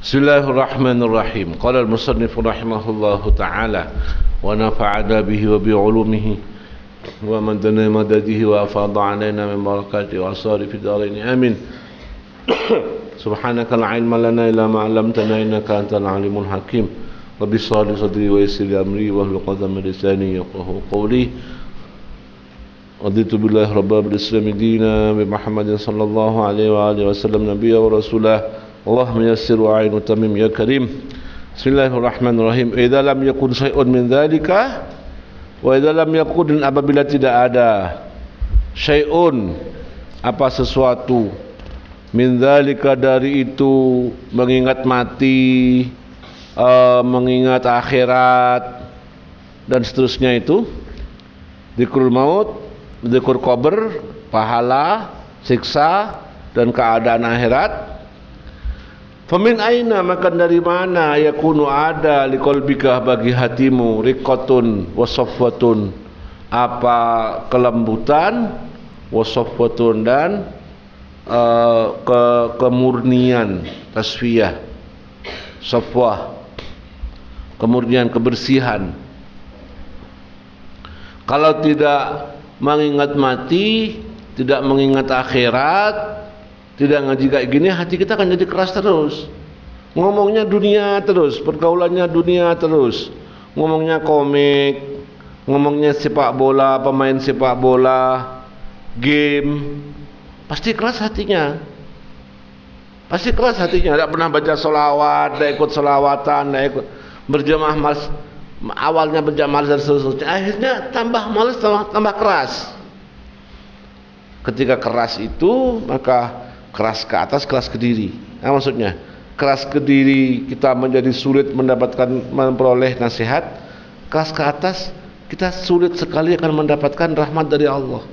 Bismillahirrahmanirrahim. Qala al-musannif rahimahullahu ta'ala wa nafa'ana bihi wa bi'ulumihi wa madana madadihi wa afadha 'alaina min barakatihi wa asari fi darain amin. Subhanaka la ilma lana illa ma 'allamtana innaka antal alimul hakim. Rabbi shrah li sadri wa yassir li amri wa hlul 'uqdatam min lisani yafqahu qawli. Raditu billahi rabban bil islam dinan bi Muhammadin sallallahu alaihi wa alihi wasallam nabiyya wa rasulah. Allahumma yassir wa a'in tamim ya karim. Bismillahirrahmanirrahim. Idza lam yakun syai'un min dzalika wa idza lam yakun, apabila tidak ada syai'un, apa sesuatu, min dzalika, dari itu, mengingat mati, mengingat akhirat dan seterusnya, itu dzikrul maut, dzikur qabr, pahala, siksa dan keadaan akhirat. Famin aina, maka dari mana, yakunu ada, liqalbika, bagi hatimu, riqatun wasafwatun, apa kelembutan, wasafwatun dan kemurnian, tasfiyah, safwah, kemurnian, kebersihan. Kalau tidak mengingat mati, tidak mengingat akhirat, tidak ngaji kayak gini, hati kita akan jadi keras terus. Ngomongnya dunia terus, pergaulannya dunia terus. Ngomongnya komik, ngomongnya sepak bola, pemain sepak bola, game. Pasti keras hatinya. Pasti keras hatinya. Tidak pernah baca sholawat, tidak ikut sholawatan, tidak ikut berjamaah malas. Awalnya berjamaah dan seterusnya, akhirnya tambah malas, tambah keras. Ketika keras itu, maka keras ke atas, keras ke diri. Nah, maksudnya keras ke diri, kita menjadi sulit mendapatkan, memperoleh nasihat. Keras ke atas, kita sulit sekali akan mendapatkan rahmat dari Allah.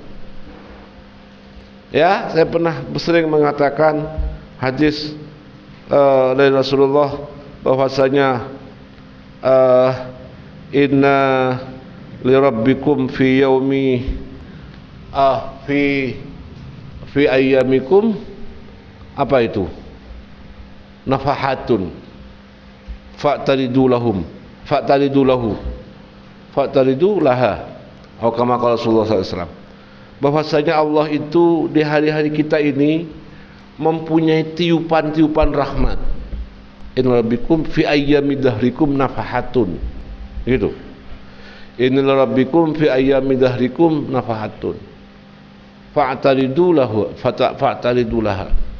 Ya, saya pernah sering mengatakan hadis dari Rasulullah bahwasanya inna li rabbikum fi yaumi fi ayyamikum, apa itu? Nafahatun fa'taridu lahum, fa'taridu lahu, fa'taridu laha. Atau kama qala Rasulullah SAW, bahwasanya Allah itu di hari-hari kita ini mempunyai tiupan-tiupan rahmat. Inna rabbikum fi ayyami dahrikum nafahatun, gitu. Inna rabbikum fi ayyami dahrikum nafahatun fa'taridu lahu, fa'taridu laha.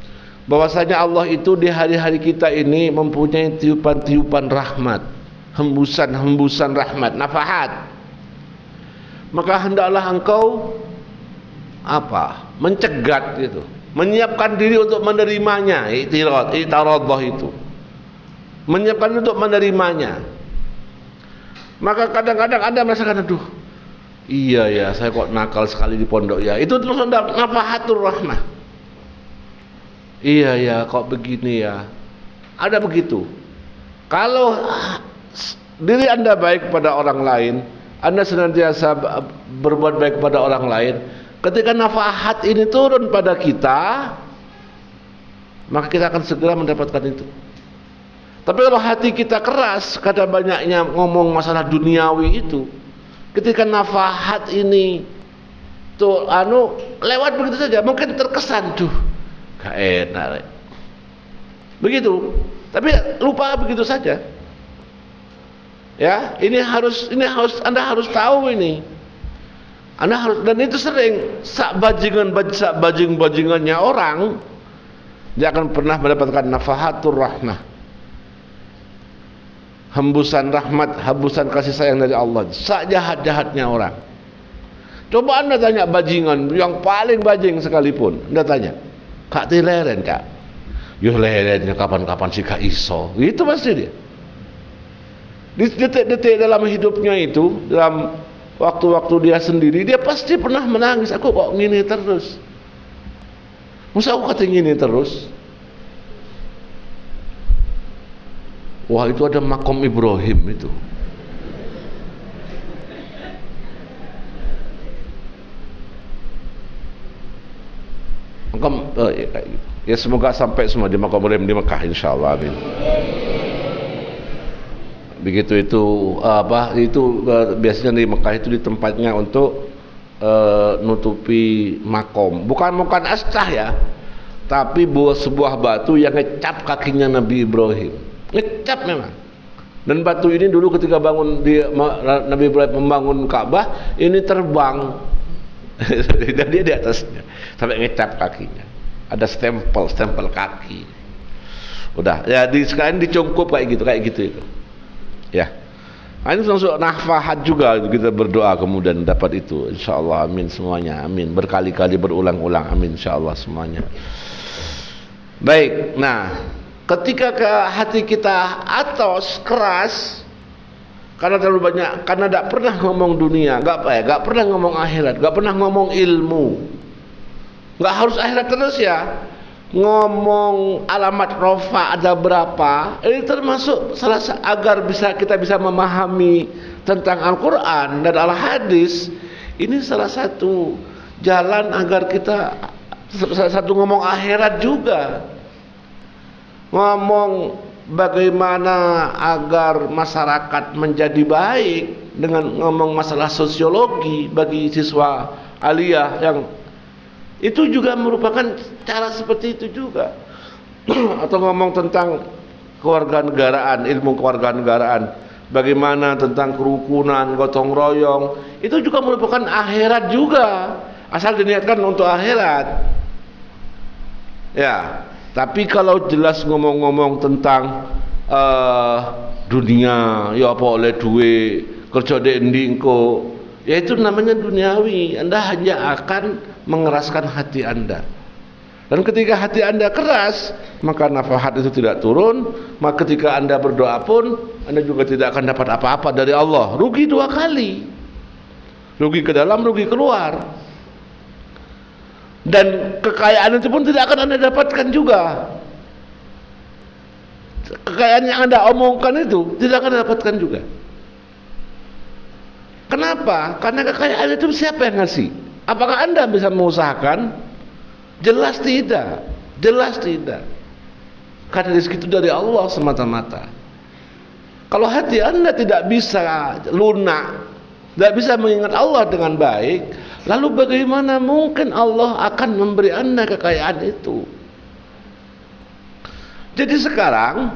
Bahwasanya Allah itu di hari-hari kita ini mempunyai tiupan-tiupan rahmat, hembusan-hembusan rahmat, nafahat. Maka hendaklah engkau apa? Mencegat itu, menyiapkan diri untuk menerimanya. Itaradhah itu, menyiapkan untuk menerimanya. Maka kadang-kadang Anda merasakan, aduh, iya ya, saya kok nakal sekali di pondok ya. Itu terus nafahatur rahmah. Iya ya, kok begini ya. Ada begitu. Kalau diri Anda baik kepada orang lain, Anda senantiasa berbuat baik kepada orang lain, ketika nafahat ini turun pada kita, maka kita akan segera mendapatkan itu. Tapi kalau hati kita keras, kadang banyaknya ngomong masalah duniawi itu, ketika nafahat ini tuh lewat begitu saja, mungkin terkesan, duh, gak enak, begitu. Tapi lupa begitu saja. Ya, ini harus Anda harus tahu ini. Anda harus, dan itu sering sak bajingannya orang, dia akan pernah mendapatkan nafahatur rahmah, hembusan rahmat, hembusan kasih sayang dari Allah. Sak jahat-jahatnya orang. Coba Anda tanya bajingan yang paling bajing sekalipun, Anda tanya, Kak tileren Kak, yuh lerennya kapan-kapan sih Kak iso, itu pasti dia. Di detik-detik dalam hidupnya itu, dalam waktu-waktu dia sendiri, dia pasti pernah menangis. Aku kok gini terus? Masa aku kata gini terus? Wah, itu ada makom Ibrahim itu. Makom, Ya semoga sampai semua di Maqam Ibrahim di Mekah insyaallah, amin. Begitu itu biasanya di Mekah itu di tempatnya untuk nutupi makom, bukan astah ya, tapi sebuah batu yang ngecap kakinya Nabi Ibrahim, ngecap memang. Dan batu ini dulu ketika Nabi Ibrahim membangun Ka'bah, ini terbang dan dia di atasnya sampai ngecap kakinya, ada stempel kaki. Udah ya, sekarang dicungkup kayak gitu itu ya. Nah, ini termasuk nafahat juga, kita berdoa kemudian dapat itu insyaallah, amin semuanya, amin, berkali-kali berulang-ulang, amin insyaallah semuanya. Baik, nah ketika ke hati kita atos keras karena terlalu banyak, karena tidak pernah ngomong dunia, gak pernah ngomong akhirat, gak pernah ngomong ilmu, gak harus akhirat terus ya, ngomong alamat rofa ada berapa, ini termasuk agar kita bisa memahami tentang Al-Quran dan Al-Hadis. Ini salah satu jalan agar kita, salah satu ngomong akhirat juga, ngomong bagaimana agar masyarakat menjadi baik dengan ngomong masalah sosiologi bagi siswa aliyah, yang itu juga merupakan cara seperti itu juga. Atau ngomong tentang kewarganegaraan, ilmu kewarganegaraan, bagaimana tentang kerukunan, gotong royong, itu juga merupakan akhirat juga, asal diniatkan untuk akhirat ya. Tapi kalau jelas ngomong-ngomong tentang dunia, ya apa oleh duit, kerja di endingko, ya itu namanya duniawi. Anda hanya akan mengeraskan hati Anda, dan ketika hati Anda keras, maka nafahat itu tidak turun. Maka ketika Anda berdoa pun, Anda juga tidak akan dapat apa-apa dari Allah. Rugi dua kali, rugi ke dalam, rugi keluar. Dan kekayaan itu pun tidak akan Anda dapatkan juga. Kekayaan yang Anda omongkan itu tidak akan dapatkan juga. Kenapa? Karena kekayaan itu siapa yang ngasih? Apakah Anda bisa mengusahakan? Jelas tidak, jelas tidak. Karena rezeki itu dari Allah semata-mata. Kalau hati Anda tidak bisa lunak, tidak bisa mengingat Allah dengan baik, lalu bagaimana mungkin Allah akan memberi Anda kekayaan itu? Jadi sekarang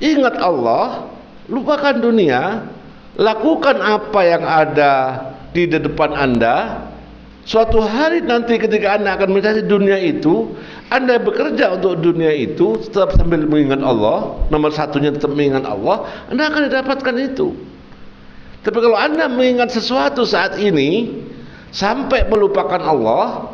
ingat Allah, lupakan dunia, lakukan apa yang ada di depan Anda. Suatu hari nanti ketika Anda akan mencari dunia itu, Anda bekerja untuk dunia itu tetap sambil mengingat Allah, nomor satunya tetap mengingat Allah, Anda akan didapatkan itu. Tapi kalau Anda mengingat sesuatu saat ini sampai melupakan Allah,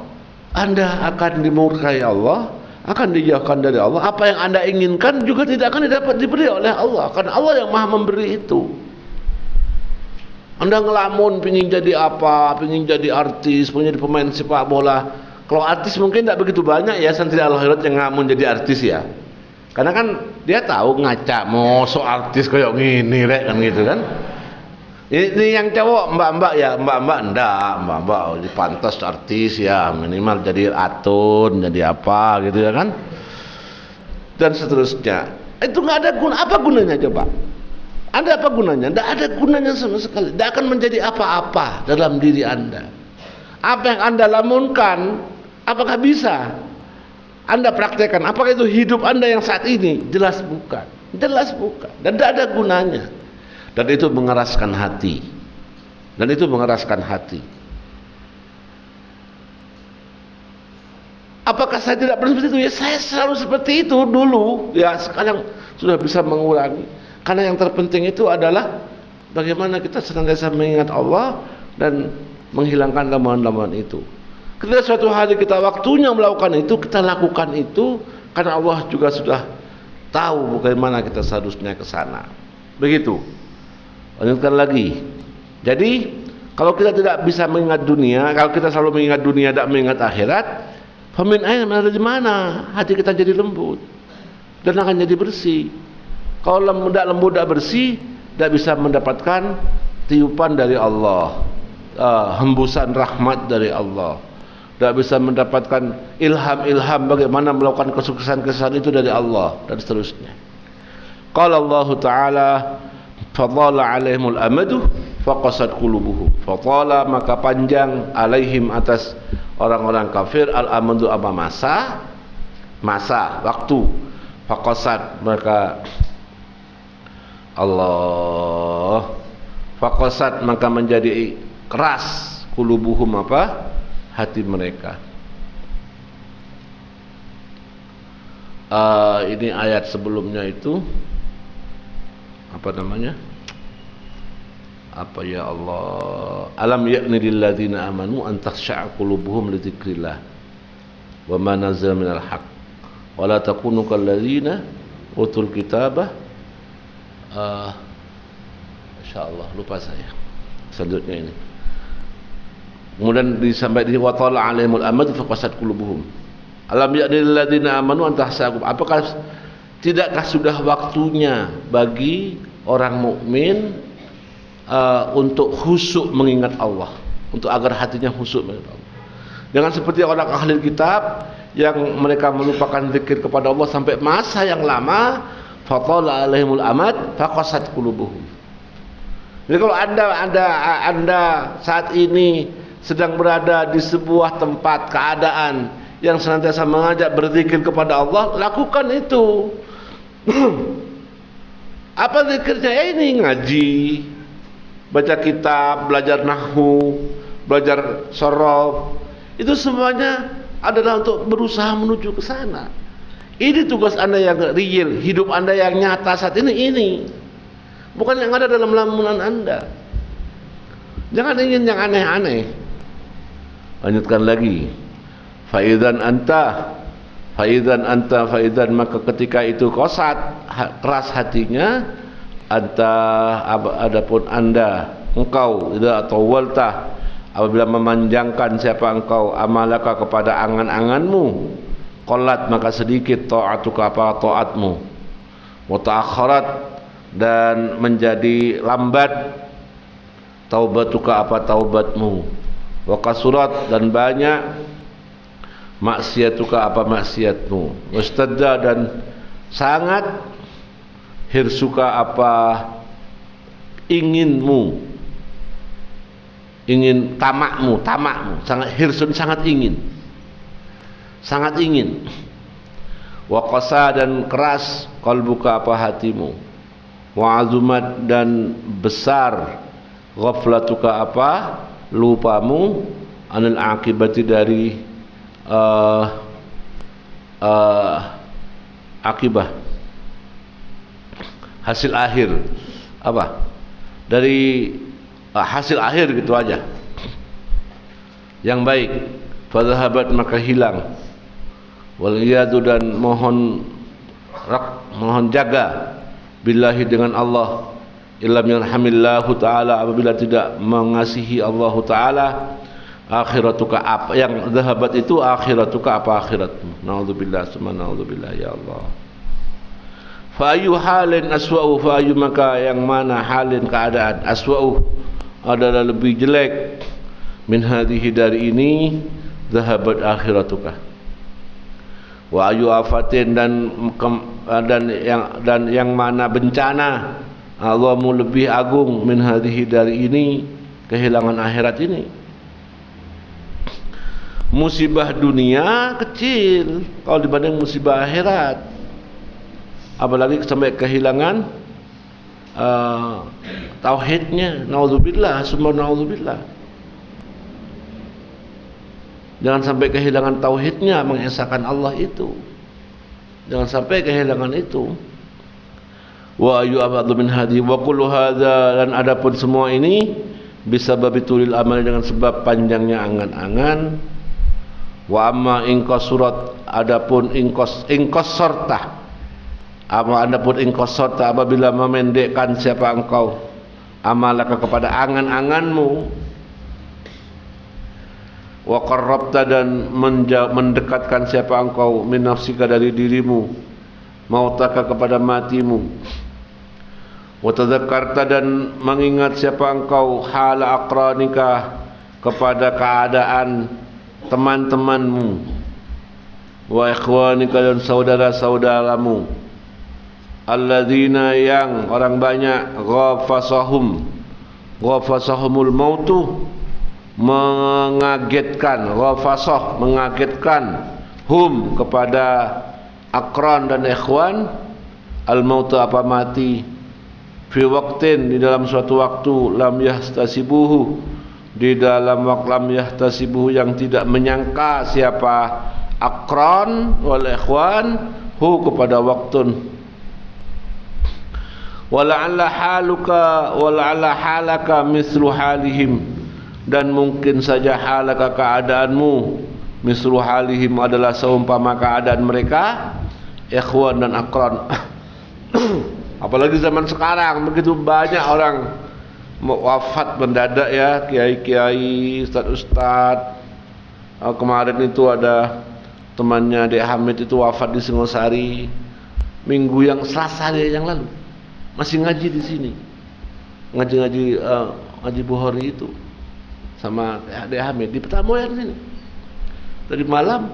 Anda akan dimurkai Allah, akan dijauhkan dari Allah. Apa yang Anda inginkan juga tidak akan diberi oleh Allah, karena Allah yang Maha memberi itu. Anda ngelamun pengin jadi apa, pengin jadi artis, pengin jadi pemain sepak bola. Kalau artis mungkin tidak begitu banyak ya santri al-khairat yang ngamun jadi artis ya, karena kan dia tahu ngaca mosok artis kayak gini rek, kan gitu kan. Ini yang cowok mbak-mbak ya, mbak-mbak pantas artis ya, minimal jadi atun, jadi apa gitu ya kan, dan seterusnya. Itu nggak ada guna. Apa gunanya coba? Anda apa gunanya? Tidak ada gunanya sama sekali. Tidak akan menjadi apa-apa dalam diri Anda. Apa yang Anda lamunkan, apakah bisa Anda praktekkan? Apakah itu hidup Anda yang saat ini? Jelas bukan. Jelas bukan. Dan tidak ada gunanya. Dan itu mengeraskan hati. Dan itu mengeraskan hati. Apakah saya tidak pernah seperti itu? Ya saya selalu seperti itu dulu. Ya sekarang sudah bisa mengurangi. Karena yang terpenting itu adalah bagaimana kita senantiasa mengingat Allah dan menghilangkan lamahan-lamahan itu. Ketika suatu hari kita waktunya melakukan itu, kita lakukan itu, karena Allah juga sudah tahu bagaimana kita seharusnya ke sana. Begitu. Lanjutkan lagi. Jadi kalau kita tidak bisa mengingat dunia, kalau kita selalu mengingat dunia tidak mengingat akhirat, famin aina, dari mana hati kita jadi lembut dan akan jadi bersih. Kalau lembut tidak bersih, tidak bisa mendapatkan tiupan dari Allah, hembusan rahmat dari Allah. tidak bisa mendapatkan ilham-ilham bagaimana melakukan kesuksesan-kesuksesan itu dari Allah dan seterusnya. Qala Allah Ta'ala fadala alaihimul amadu faqasat qulubuhum. Fadala maka panjang alaihim atas orang-orang kafir al-amadu apa masa waktu, faqasat maka Allah faqasat maka menjadi keras qulubuhum apa hati mereka. Ini ayat sebelumnya itu apa namanya? Apa ya Allah? Alam ya'ni lil ladzina amanu an takhsha'a qulubuhum li dzikrillah wa ma nazzala minal haqq wa la takunu kal ladzina utul kitaba. Insyaallah lupa saya. Selanjutnya ini. Kemudian sampai di wa tala 'alaihimul amad fa qasat qulubuhum. Alam ya'ni lil ladzina amanu an takhsha'a. Apakah tidakkah sudah waktunya bagi orang mukmin untuk khusyuk mengingat Allah, untuk agar hatinya khusyuk mengingat Allah. Jangan seperti orang ahli kitab yang mereka melupakan zikir kepada Allah sampai masa yang lama, fatala alaihimul amad faqasat qulubuhum. Jadi kalau anda saat ini sedang berada di sebuah tempat keadaan yang senantiasa mengajak berzikir kepada Allah, lakukan itu. Apa zikirnya? Ya ini ngaji, baca kitab, belajar nahwu, belajar sorof. Itu semuanya adalah untuk berusaha menuju ke sana. Ini tugas anda yang real, hidup anda yang nyata saat ini. Bukan yang ada dalam lamunan anda. Jangan ingin yang aneh-aneh. Lanjutkan lagi. Faidan maka ketika itu qasat keras hatinya, adapun anda engkau tidak tawalta apabila memanjangkan siapa engkau amalaka kepada angan-anganmu, qalat maka sedikit taatuka apa taatmu, wa ta'akharat dan menjadi lambat taubatuka apa taubatmu, wa kasurat dan banyak maksiatuka apa maksiatmu, wastadda dan sangat hirsuka apa inginmu, tamakmu, sangat hirsun sangat ingin, wa qasa dan keras qalbuka apa hatimu, wa azumat dan besar ghaflatuka apa lupamu, anil akibati dari akibah hasil akhir apa dari hasil akhir gitu aja yang baik. Fadhahabat maka hilang, waliyadu dan mohon jaga billahi dengan Allah, illam yarhamillahu ta'ala apabila tidak mengasihi Allah ta'ala, akhiratuka apa yang zahabat itu, akhiratuka apa akhiratmu. Naudzubillah summa naudzubillah ya Allah. Fa ayu halin aswa'u, fa ayu maka yang mana halin keadaan aswa'u adalah lebih jelek, min hadhihi dari ini, zahabat akhiratuka. Wa ayu afatin dan yang mana bencana Allahmu lebih agung, min hadhihi dari ini, kehilangan akhirat ini. Musibah dunia kecil kalau dibanding musibah akhirat, apalagi sampai kehilangan tauhidnya. Naudzubillah summa naudzubillah. Jangan sampai kehilangan tauhidnya, mengesahkan Allah itu. Jangan sampai kehilangan itu. Wa ayu abadu min hadi wa kullu hadza, dan adapun semua ini bisa babitulil amal dengan sebab panjangnya angan-angan. Wa amma ingkasurat, adapun ingkasarta, adapun ingkasarta apabila memendekkan siapa engkau amalaka kepada angan-anganmu, wa qarrabta dan mendekatkan siapa engkau min nafsika dari dirimu, mautaka kepada matimu, wa tadzakarta dan mengingat siapa engkau hala aqranika kepada keadaan teman-temanmu, wa ikhwanika dan saudara-saudaramu, alladzina yang orang banyak ghafasahumul mautu mengagetkan, ghafasah mengagetkan hum kepada akran dan ikhwan, al mautu apa mati, fi waqtin di dalam suatu waktu, lam yahtasibuhu di dalam waktu, lam yahtasibuhu yang tidak menyangka siapa akran wal ikhwan hu kepada waktun, wala'alla halaka mislu halihim, dan mungkin saja halaka keadaanmu, mislu halihim adalah seumpama keadaan mereka, ikhwan dan akran. Apalagi zaman sekarang begitu banyak orang wafat mendadak ya, kiai-kiai, ustad-ustad. Kemarin itu ada temannya Dek Hamid itu wafat di Singosari minggu yang Selasa yang lalu. Masih ngaji di sini, ngaji Bukhari itu sama Dek Hamid di Petamburan sini. Tadi malam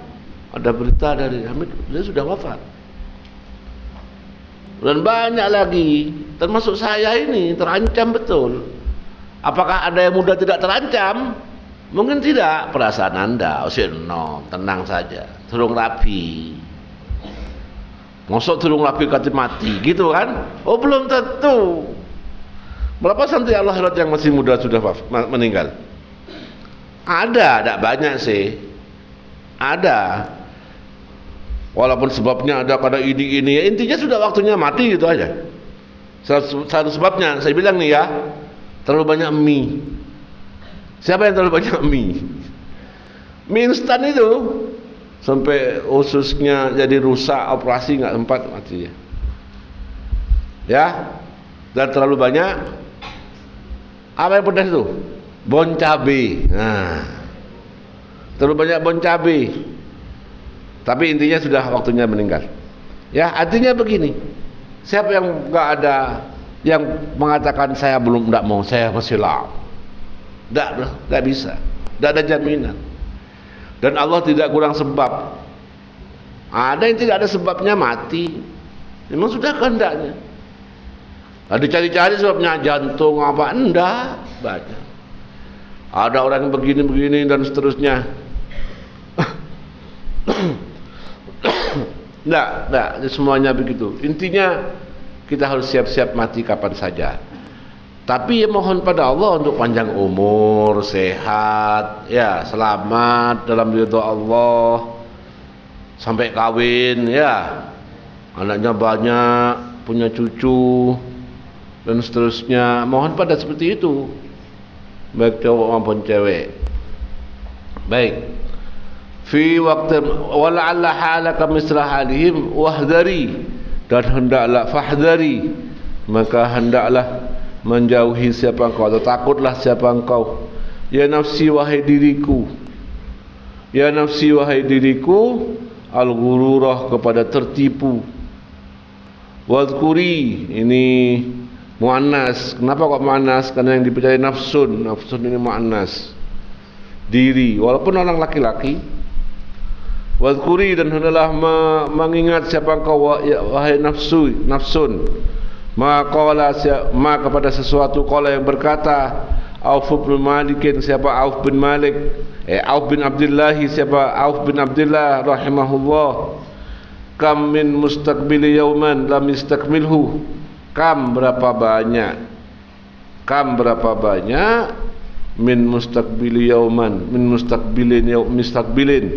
ada berita dari Hamid, dia sudah wafat. Dan banyak lagi, termasuk saya ini terancam betul. Apakah ada yang mudah tidak terancam? Mungkin tidak. Perasaan Anda, no, tenang saja, turung rapi. Masuk turung rapi kata mati, gitu kan? Oh belum tentu. Berapa santri Allah yang masih muda sudah meninggal? Ada, tidak banyak sih. Ada. Walaupun sebabnya ada pada ini ya, intinya sudah waktunya mati gitu aja. Satu sebabnya saya bilang nih ya, terlalu banyak mie. Siapa yang terlalu banyak mie? Mie instan itu sampai ususnya jadi rusak, operasi nggak sempat mati ya. Ya, dan terlalu banyak apa yang pedas itu? Bon cabe. Nah, terlalu banyak bon cabe. Tapi intinya sudah waktunya meninggal. Ya, artinya begini. Siapa yang enggak ada yang mengatakan saya belum, enggak mau, saya masih lama. Enggak bisa. Enggak ada jaminan. Dan Allah tidak kurang sebab. Ada yang tidak ada sebabnya mati. Memang sudah kehendaknya. Ada cari-cari sebabnya jantung apa, enggak, banyak. Ada orang yang begini-begini dan seterusnya. Enggak, semuanya begitu. Intinya kita harus siap-siap mati kapan saja. Tapi ya mohon pada Allah untuk panjang umur, sehat, ya, selamat dalam ridha Allah, sampai kawin, ya, anaknya banyak, punya cucu dan seterusnya. Mohon pada seperti itu, baik cowok maupun cewek. Baik. Fi waqtin wala'alla halaka misla halihim wahdari, dan hendaklah fahdari, maka hendaklah menjauhi siapa engkau atau takutlah siapa engkau. Ya nafsi wahai diriku, ya nafsi wahai diriku, al-ghururah kepada tertipu. Wadhkuri ini muannas. Kenapa kok muannas? Karena yang dipercaya nafsun. Nafsun ini muannas, diri, walaupun orang laki-laki. Wadhkuri, dan hendaklah mengingat siapa engkau wahai nafsun, ma kepada sesuatu qala yang berkata Auf bin Malikin, siapa Auf bin Malik, Auf bin Abdullah, siapa Auf bin Abdullah rahimahullah, kam min mustaqbili yauman lam istakmilhu, kam berapa banyak min mustaqbili yauman, min mustaqbilin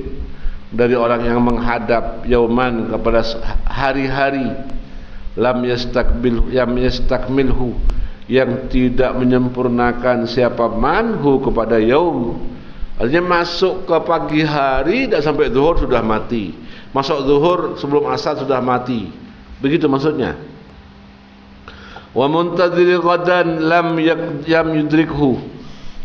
dari orang yang menghadap yauman kepada hari-hari, lam yastakmilhu yang tidak menyempurnakan siapa manhu kepada yaum. Artinya masuk ke pagi hari dan sampai zuhur sudah mati, masuk zuhur sebelum asar sudah mati, begitu maksudnya. Wa muntazir ghadan lam yudrikhu,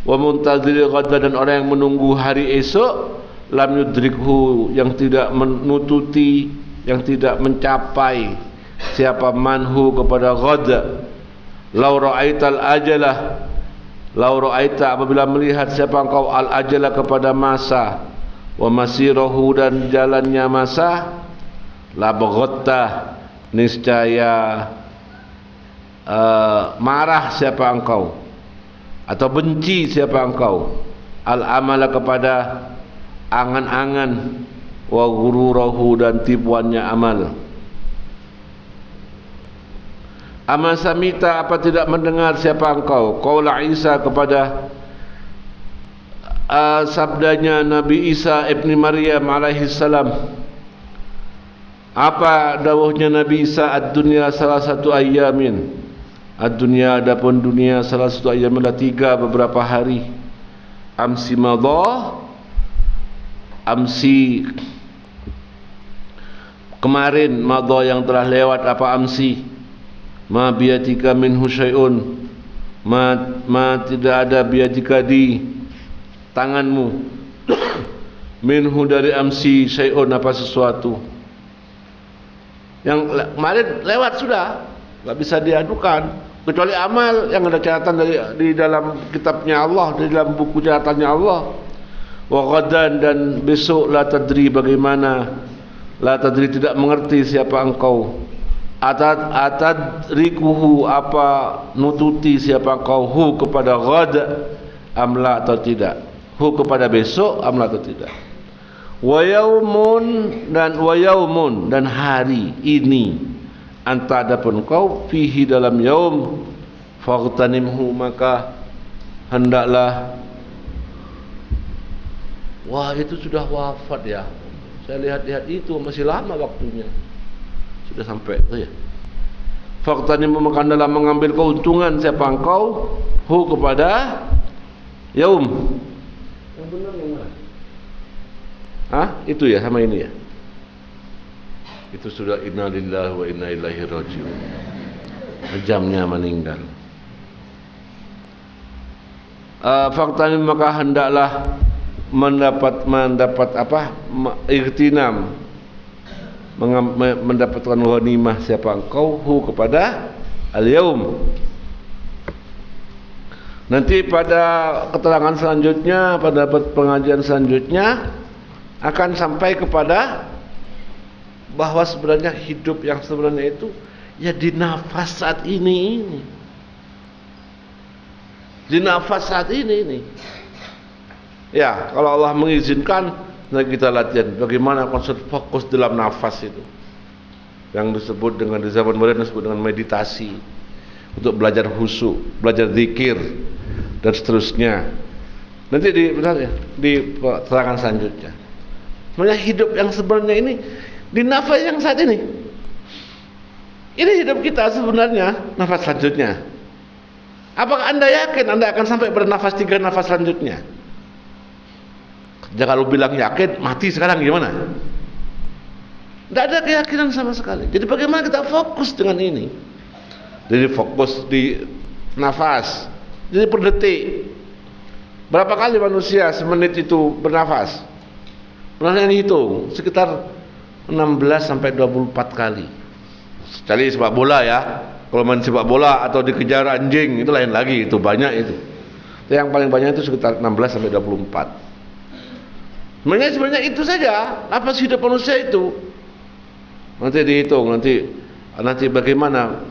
wa muntazir ghadan, dan orang yang menunggu hari esok, lam yudrikhu yang tidak menututi, yang tidak mencapai siapa manhu kepada ghada. Lau ra'aital ajalah, lau ra'aita apabila melihat siapa engkau al ajalah kepada masa, wa masirahu dan jalannya masa, la baghatta niscaya marah siapa engkau atau benci siapa engkau, al amala kepada angan-angan, wa ghururahu dan tipuannya amal. Ama samita apa tidak mendengar siapa engkau qaula Isa kepada sabdanya Nabi Isa ibni Maryam alaihi salam. Apa dawuhnya Nabi Isa, ad-dunya salah satu ayamin, ad-dunya adapun dunia salah satu ayamin adalah 3 beberapa hari. Amsi madha, amsi kemarin, madha yang telah lewat apa amsi, ma biyatika minhu syai'un, ma tidak ada biyatika di tanganmu, minhu dari amsi syai'un apa sesuatu. Yang kemarin lewat sudah, enggak bisa diadukan kecuali amal yang ada catatan di dalam kitabnya Allah, di dalam buku catatannya Allah. Wa ghadan dan besok la tadri bagaimana, la tadri tidak mengerti siapa engkau, atadrikuhu apa nututi siapa engkau, hu kepada ghad amla atau tidak, hu kepada besok amla atau tidak. Wa yaumun dan hari ini, anta adapun kau fihi dalam yaum, faghtanimhu maka hendaklah. Wah, itu sudah wafat ya. Saya lihat-lihat itu masih lama waktunya. Sudah sampai itu ya. Faghtanimhu maka hendaklah mengambil keuntungan siapa engkau, hu kepada yaum. Yang benar yang mana? Itu ya sama ini ya. Itu sudah inna lillahi wa inna ilaihi raji'un. Jamnya meninggal. Faktanya maka hendaklah mendapat apa? Ightinam, mendapatkan ghanimah siapa engkau, hu kepada al-yaum. Nanti pada keterangan selanjutnya, pada pengajian selanjutnya akan sampai kepada bahwa sebenarnya hidup yang sebenarnya itu ya di nafas saat ini. Di nafas saat ini. Ya, kalau Allah mengizinkan, nah kita latihan bagaimana konsep fokus dalam nafas itu. Yang disebut dengan di zaman modern disebut dengan meditasi. Untuk belajar khusyuk, belajar zikir dan seterusnya. Nanti di keterangan selanjutnya. Sebenarnya hidup yang sebenarnya ini di nafas yang saat ini. Ini hidup kita sebenarnya nafas selanjutnya. Apakah anda yakin anda akan sampai pada nafas 3 nafas selanjutnya? Jangan lu bilang yakin, mati sekarang gimana? Tidak ada keyakinan sama sekali. Jadi bagaimana kita fokus dengan ini? Jadi fokus di nafas. Jadi per detik. Berapa kali manusia semenit itu bernafas? Pernah yang hitung sekitar 16 sampai 24 kali. Sekali sepak bola ya. Kalau main sepak bola atau dikejar anjing itu lain lagi, itu banyak itu. Yang paling banyak itu sekitar 16 sampai 24. Sebenarnya itu saja nafas hidup manusia itu. Nanti dihitung, nanti bagaimana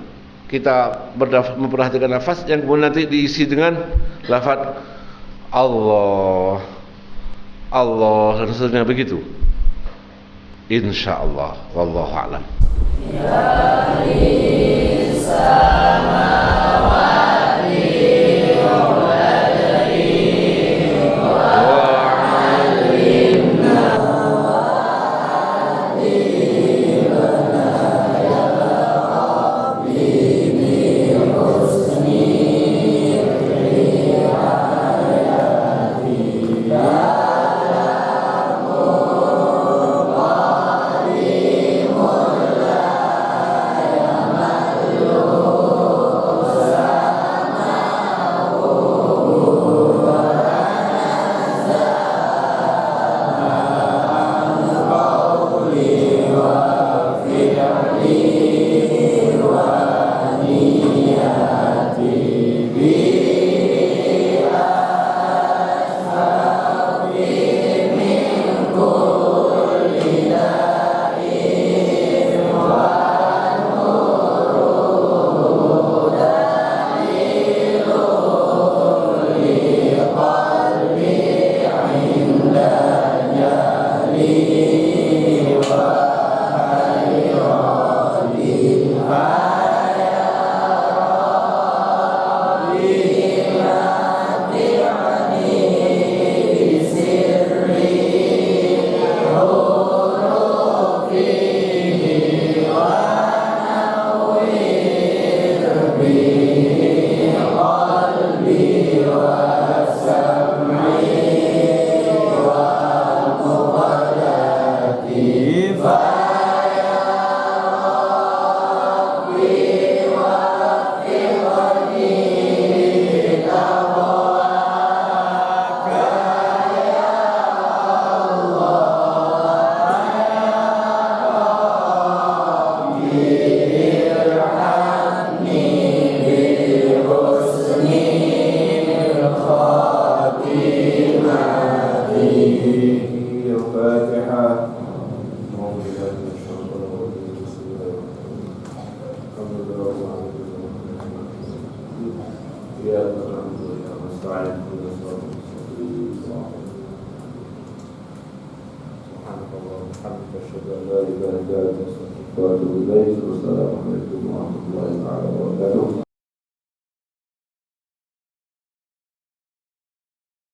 kita memperhatikan nafas yang kemudian nanti diisi dengan lafaz Allah dan seterusnya begitu. Insyaallah wallahu a'lam. وبحمدك أشهد أن لا إله إلا أنت أستغفرك وأتوب إليك. والسلام عليكم ورحمة الله تعالى وبركاته.